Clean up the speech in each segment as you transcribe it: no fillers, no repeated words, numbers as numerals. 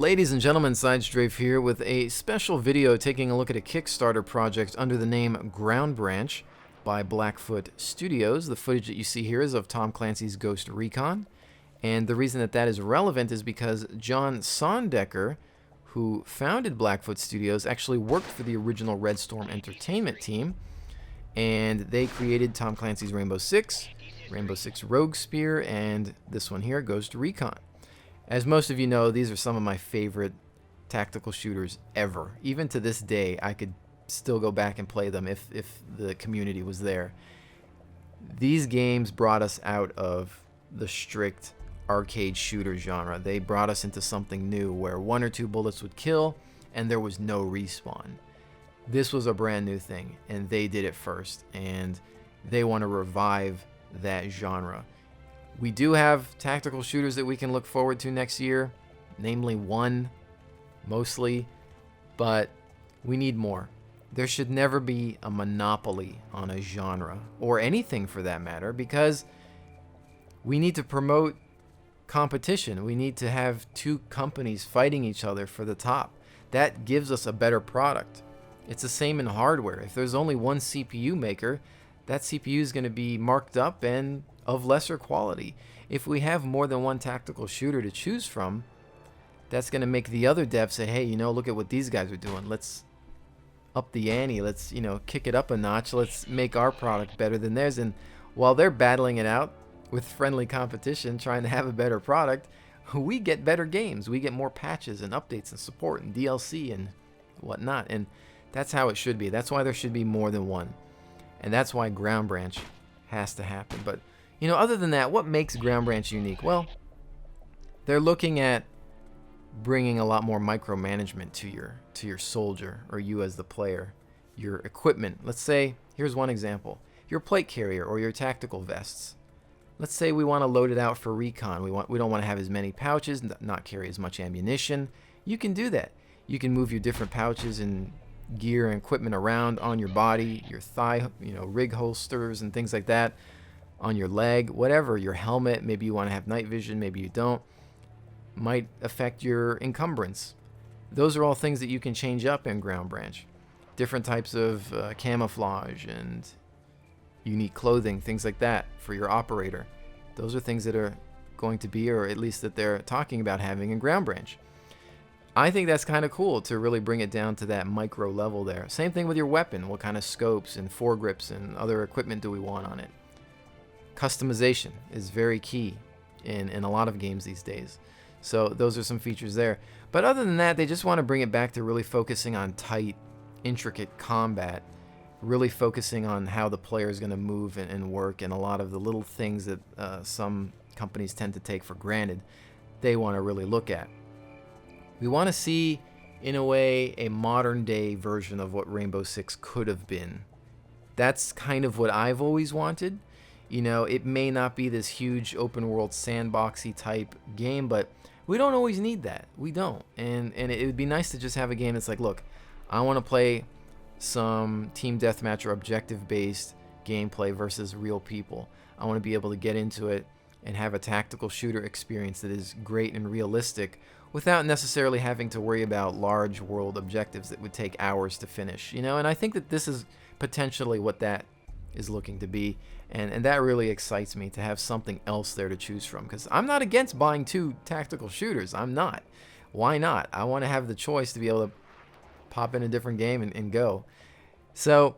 Ladies and gentlemen, SideStrafe here with a special video taking a look at a Kickstarter project under the name Ground Branch by Blackfoot Studios. The footage that you see here is of Tom Clancy's Ghost Recon, and the reason that is relevant is because John Sondecker, who founded Blackfoot Studios, actually worked for the original Red Storm Entertainment team, and they created Tom Clancy's Rainbow Six Rogue Spear, and this one here, Ghost Recon. As most of you know, these are some of my favorite tactical shooters ever. Even to this day, I could still go back and play them if the community was there. These games brought us out of the strict arcade shooter genre. They brought us into something new where 1 or 2 bullets would kill and there was no respawn. This was a brand new thing, and they did it first, and they want to revive that genre. We do have tactical shooters that we can look forward to next year, namely one, mostly, but we need more. There should never be a monopoly on a genre, or anything for that matter, because we need to promote competition. We need to have 2 companies fighting each other for the top. That gives us a better product. It's the same in hardware. If there's only one CPU maker, that CPU is going to be marked up and of lesser quality. If we have more than one tactical shooter to choose from, that's going to make the other devs say, hey, look at what these guys are doing. Let's up the ante. Let's, kick it up a notch. Let's make our product better than theirs. And while they're battling it out with friendly competition, trying to have a better product, we get better games. We get more patches and updates and support and DLC and whatnot. And that's how it should be. That's why there should be more than one. And that's why Ground Branch has to happen. But other than that, what makes Ground Branch unique? Well, they're looking at bringing a lot more micromanagement to your soldier, or you as the player, your equipment. Let's say, here's one example, your plate carrier or your tactical vests. Let's say we want to load it out for recon. We don't want to have as many pouches, not carry as much ammunition. You can do that. You can move your different pouches and gear and equipment around on your body, your thigh, rig holsters and things like that, on your leg, whatever, your helmet. Maybe you want to have night vision, maybe you don't. Might affect your encumbrance. Those are all things that you can change up in Ground Branch. Different types of camouflage and unique clothing, things like that for your operator. Those are things that are going to be, or at least that they're talking about having in Ground Branch. I think that's kind of cool to really bring it down to that micro level there. Same thing with your weapon. What kind of scopes and foregrips and other equipment do we want on it? Customization is very key in a lot of games these days. So those are some features there. But other than that, they just want to bring it back to really focusing on tight, intricate combat, really focusing on how the player is going to move and work, and a lot of the little things that some companies tend to take for granted, they want to really look at. We want to see, in a way, a modern day version of what Rainbow Six could have been. That's kind of what I've always wanted. It may not be this huge open world sandboxy type game, but we don't always need that. We don't. And it would be nice to just have a game that's like, look, I want to play some team deathmatch or objective based gameplay versus real people. I want to be able to get into it and have a tactical shooter experience that is great and realistic without necessarily having to worry about large world objectives that would take hours to finish. And I think that this is potentially what that is looking to be, and that really excites me to have something else there to choose from, because I'm not against buying 2 tactical shooters. I'm not. Why not? I want to have the choice to be able to pop in a different game and go. So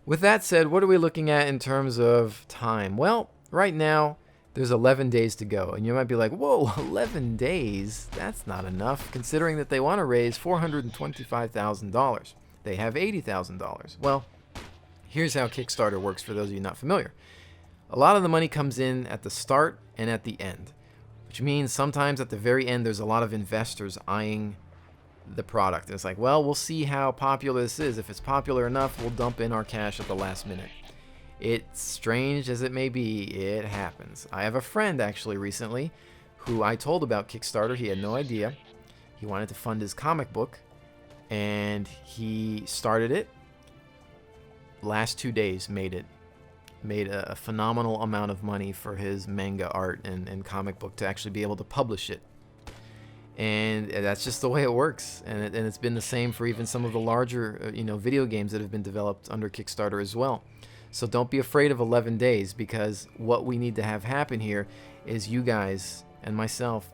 with that said, what are we looking at in terms of time? Well, right now there's 11 days to go, and you might be like, whoa, 11 days? That's not enough, considering that they want to raise $425,000. They have $80,000. Well, here's how Kickstarter works for those of you not familiar. A lot of the money comes in at the start and at the end, which means sometimes at the very end there's a lot of investors eyeing the product. And it's like, well, we'll see how popular this is. If it's popular enough, we'll dump in our cash at the last minute. It's strange as it may be, it happens. I have a friend actually recently who I told about Kickstarter. He had no idea. He wanted to fund his comic book, and he started it. Last 2 days made a phenomenal amount of money for his manga art and comic book to actually be able to publish it. And that's just the way it works. And it's been the same for even some of the larger, video games that have been developed under Kickstarter as well. So don't be afraid of 11 days, because what we need to have happen here is you guys and myself,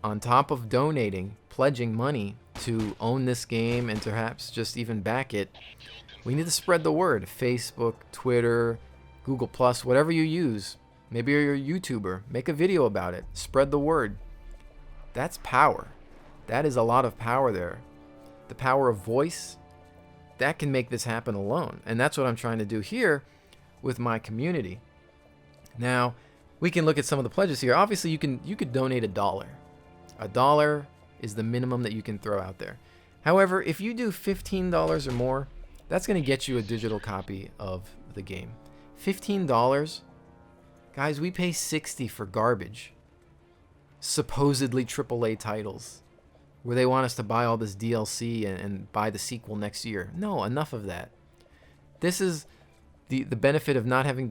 on top of donating, pledging money to own this game and perhaps just even back it, we need to spread the word. Facebook, Twitter, Google+, whatever you use. Maybe you're a YouTuber. Make a video about it. Spread the word. That's power. That is a lot of power there. The power of voice, that can make this happen alone. And that's what I'm trying to do here with my community. Now, we can look at some of the pledges here. Obviously, you could donate $1. $1 is the minimum that you can throw out there. However, if you do $15 or more, that's going to get you a digital copy of the game. $15, guys, we pay $60 for garbage. Supposedly AAA titles, where they want us to buy all this DLC and buy the sequel next year. No, enough of that. This is the benefit of not having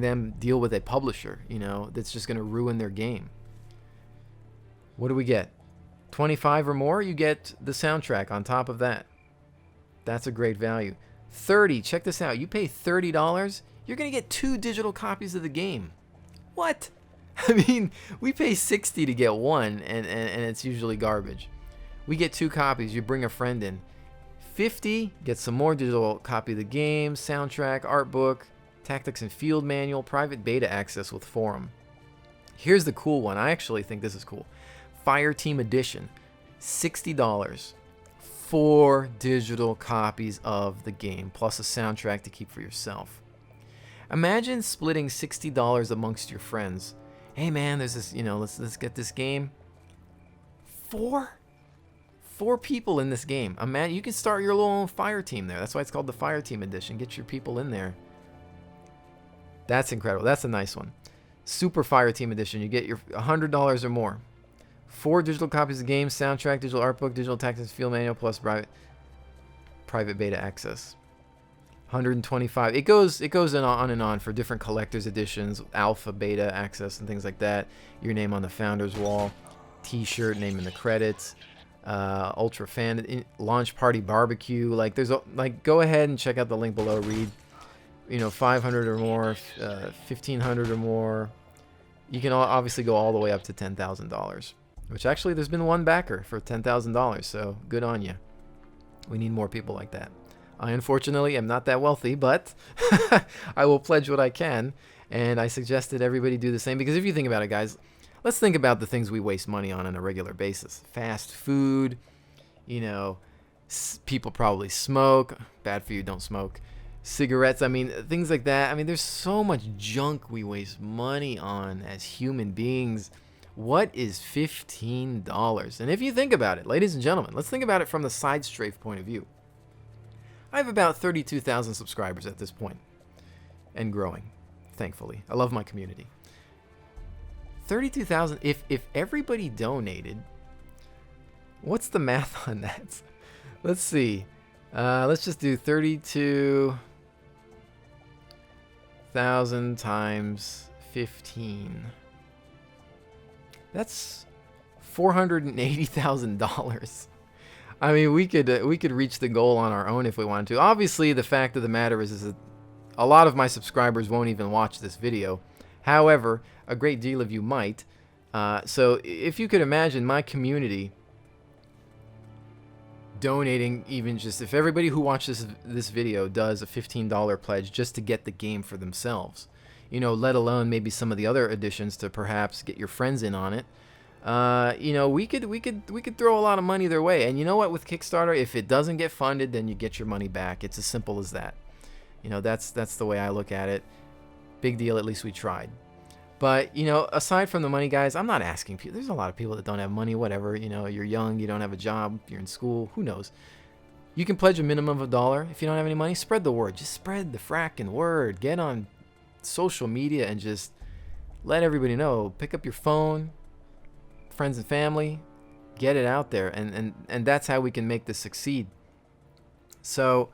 them deal with a publisher, that's just going to ruin their game. What do we get? 25 or more, you get the soundtrack on top of that. That's a great value. 30, check this out. You pay $30, you're going to get 2 digital copies of the game. What? I mean, we pay 60 to get one, and it's usually garbage. We get 2 copies. You bring a friend in. 50, get some more digital copy of the game, soundtrack, art book, tactics and field manual, private beta access with forum. Here's the cool one. I actually think this is cool. Fireteam Edition, $60. 4 digital copies of the game, plus a soundtrack to keep for yourself. Imagine splitting $60 amongst your friends. Hey man, there's this, let's get this game. 4 people in this game. Imagine, you can start your little fire team there. That's why it's called the Fire Team Edition. Get your people in there. That's incredible. That's a nice one. Super Fire Team Edition. You get your $100 or more. 4 digital copies of the game, soundtrack, digital art book, digital tactics field manual, plus private beta access. 125. It goes on and on for different collector's editions, alpha, beta access, and things like that. Your name on the founder's wall, T-shirt, name in the credits, ultra fan, launch party barbecue. Go ahead and check out the link below. Read, 500 or more, 1,500 or more. You can obviously go all the way up to $10,000, which actually there's been one backer for $10,000. So good on you. We need more people like that. I unfortunately am not that wealthy, but I will pledge what I can, and I suggest that everybody do the same, because if you think about it, guys, let's think about the things we waste money on a regular basis. Fast food, people probably smoke. Bad for you, don't smoke. Cigarettes, things like that. There's so much junk we waste money on as human beings. What is $15? And if you think about it, ladies and gentlemen, let's think about it from the SideStrafe point of view. I have about 32,000 subscribers at this point, and growing, thankfully. I love my community. 32,000, if everybody donated, what's the math on that? Let's see. Let's just do 32,000 times 15. That's $480,000. We could reach the goal on our own if we wanted to. Obviously, the fact of the matter is that a lot of my subscribers won't even watch this video. However, a great deal of you might. So if you could imagine my community donating, even just if everybody who watches this video does a $15 pledge just to get the game for themselves, let alone maybe some of the other additions to perhaps get your friends in on it. We could throw a lot of money their way. And you know what, with Kickstarter, if it doesn't get funded, then you get your money back. It's as simple as that. That's the way I look at it. Big deal, at least we tried. But, aside from the money, guys, I'm not asking people. There's a lot of people that don't have money, whatever. You're young, you don't have a job, you're in school, who knows. You can pledge a minimum of $1. If you don't have any money, spread the word. Just spread the fracking word. Get on social media and just let everybody know. Pick up your phone, friends and family, get it out there, and that's how we can make this succeed. So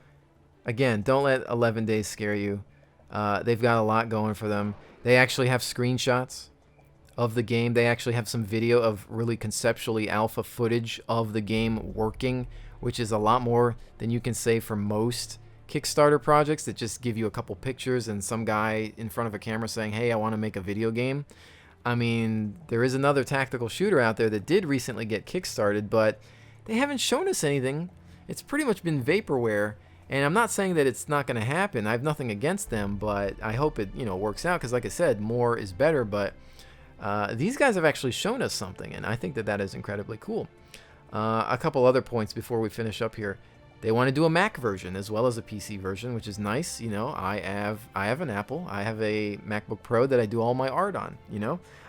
again, don't let 11 days scare you. They've got a lot going for them. They actually have screenshots of the game. They actually have some video of really conceptually alpha footage of the game working, which is a lot more than you can say for most Kickstarter projects that just give you a couple pictures and some guy in front of a camera saying, hey, I want to make a video game. I mean, there is another tactical shooter out there that did recently get kickstarted, but they haven't shown us anything. It's pretty much been vaporware, and I'm not saying that it's not going to happen. I have nothing against them, but I hope it, works out, because like I said, more is better. But these guys have actually shown us something, and I think that that is incredibly cool. A couple other points before we finish up here. They want to do a Mac version as well as a PC version, which is nice. I have an Apple. I have a MacBook Pro that I do all my art on.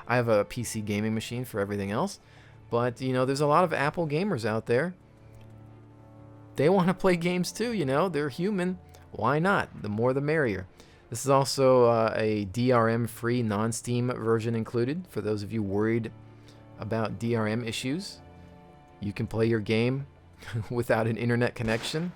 I have a PC gaming machine for everything else. But, there's a lot of Apple gamers out there. They want to play games too, They're human. Why not? The more the merrier. This is also a DRM-free non-Steam version included. For those of you worried about DRM issues, you can play your game without an internet connection.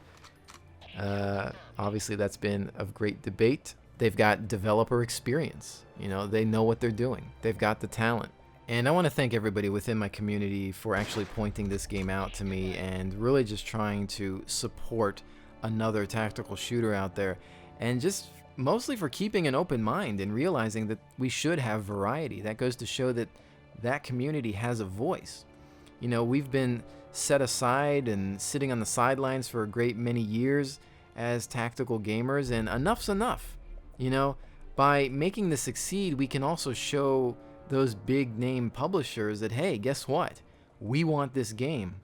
Obviously, that's been of great debate. They've got developer experience. They know what they're doing. They've got the talent. And I want to thank everybody within my community for actually pointing this game out to me and really just trying to support another tactical shooter out there. And just mostly for keeping an open mind and realizing that we should have variety. That goes to show that that community has a voice. We've been set aside and sitting on the sidelines for a great many years as tactical gamers, and enough's enough. By making this succeed, we can also show those big name publishers that, hey, guess what? We want this game.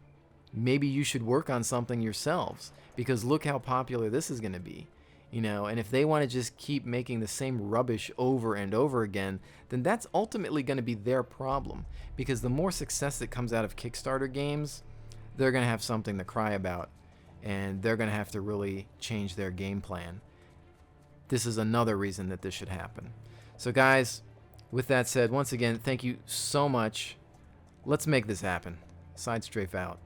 Maybe you should work on something yourselves, because look how popular this is going to be. And if they want to just keep making the same rubbish over and over again, then that's ultimately going to be their problem, because the more success that comes out of Kickstarter games, they're going to have something to cry about, and they're going to have to really change their game plan. This is another reason that this should happen. So guys, with that said, once again, thank you so much. Let's make this happen. SideStrafe out.